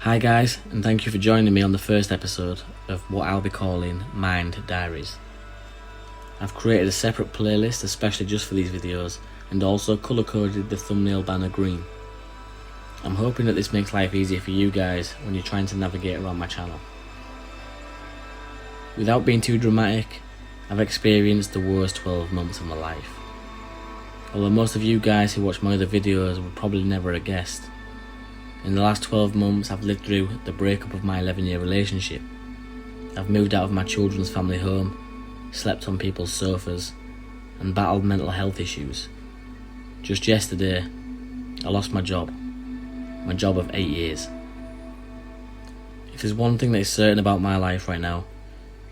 Hi guys, and thank you for joining me on the first episode of what I'll be calling Mind Diaries. I've created a separate playlist especially just for these videos and also colour coded the thumbnail banner green. I'm hoping that this makes life easier for you guys when you're trying to navigate around my channel. Without being too dramatic, I've experienced the worst 12 months of my life. Although most of you guys who watch my other videos would probably never have guessed. In the last 12 months I've lived through the breakup of my 11-year relationship. I've moved out of my children's family home, slept on people's sofas, and battled mental health issues. Just yesterday, I lost my job of 8 years. If there's one thing that is certain about my life right now,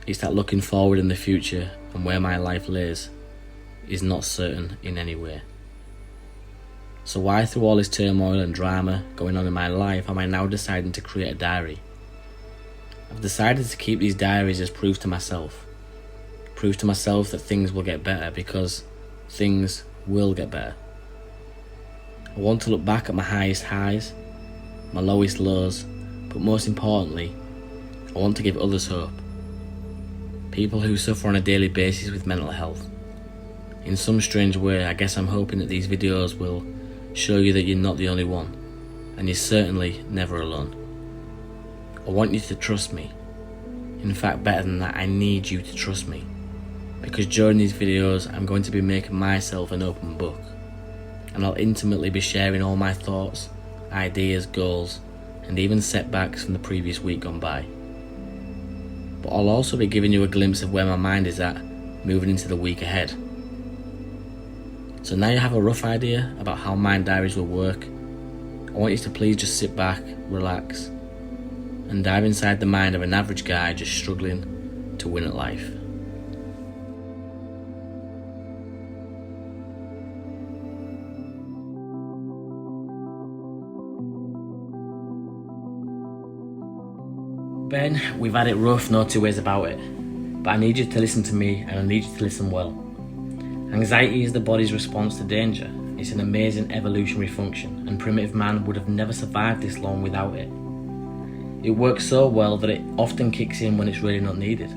it's that looking forward in the future and where my life lays is not certain in any way. So why, through all this turmoil and drama going on in my life, am I now deciding to create a diary? I've decided to keep these diaries as proof to myself. Proof to myself that things will get better, because things will get better. I want to look back at my highest highs, my lowest lows, but most importantly, I want to give others hope. People who suffer on a daily basis with mental health. In some strange way, I guess I'm hoping that these videos will show you that you're not the only one, and you're certainly never alone. I want you to trust me. In fact, better than that, I need you to trust me, because during these videos I'm going to be making myself an open book, and I'll intimately be sharing all my thoughts, ideas, goals, and even setbacks from the previous week gone by. But I'll also be giving you a glimpse of where my mind is at moving into the week ahead. So now you have a rough idea about how Mind Diaries will work, I want you to please just sit back, relax, and dive inside the mind of an average guy just struggling to win at life. Ben, we've had it rough, no two ways about it, but I need you to listen to me, and I need you to listen well. Anxiety is the body's response to danger. It's an amazing evolutionary function, and primitive man would have never survived this long without it. It works so well that it often kicks in when it's really not needed,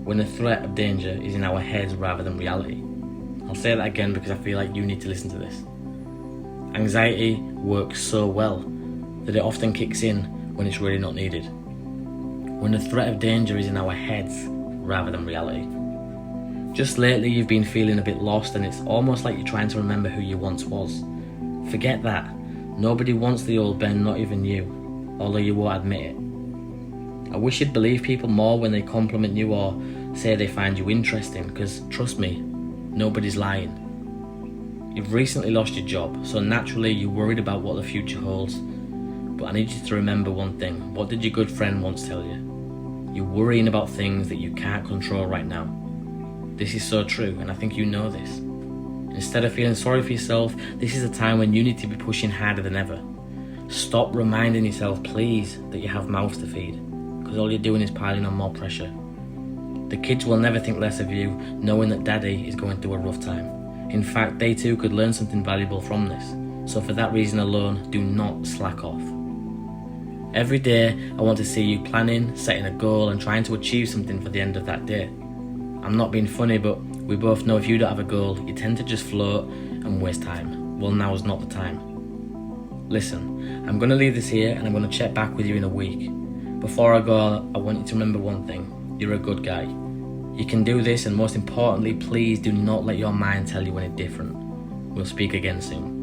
when the threat of danger is in our heads rather than reality. I'll say that again because I feel like you need to listen to this. Anxiety works so well that it often kicks in when it's really not needed, when the threat of danger is in our heads rather than reality. Just lately you've been feeling a bit lost, and it's almost like you're trying to remember who you once was. Forget that. Nobody wants the old Ben, not even you, although you won't admit it. I wish you'd believe people more when they compliment you or say they find you interesting, because trust me, nobody's lying. You've recently lost your job, so naturally you're worried about what the future holds. But I need you to remember one thing. What did your good friend once tell you? You're worrying about things that you can't control right now. This is so true, and I think you know this. Instead of feeling sorry for yourself, this is a time when you need to be pushing harder than ever. Stop reminding yourself, please, that you have mouths to feed, because all you're doing is piling on more pressure. The kids will never think less of you, knowing that daddy is going through a rough time. In fact, they too could learn something valuable from this. So for that reason alone, do not slack off. Every day, I want to see you planning, setting a goal, and trying to achieve something for the end of that day. I'm not being funny, but we both know if you don't have a goal, you tend to just float and waste time. Well, now is not the time. Listen, I'm going to leave this here and I'm going to check back with you in a week. Before I go, I want you to remember one thing. You're a good guy. You can do this, and most importantly, please do not let your mind tell you any different. We'll speak again soon.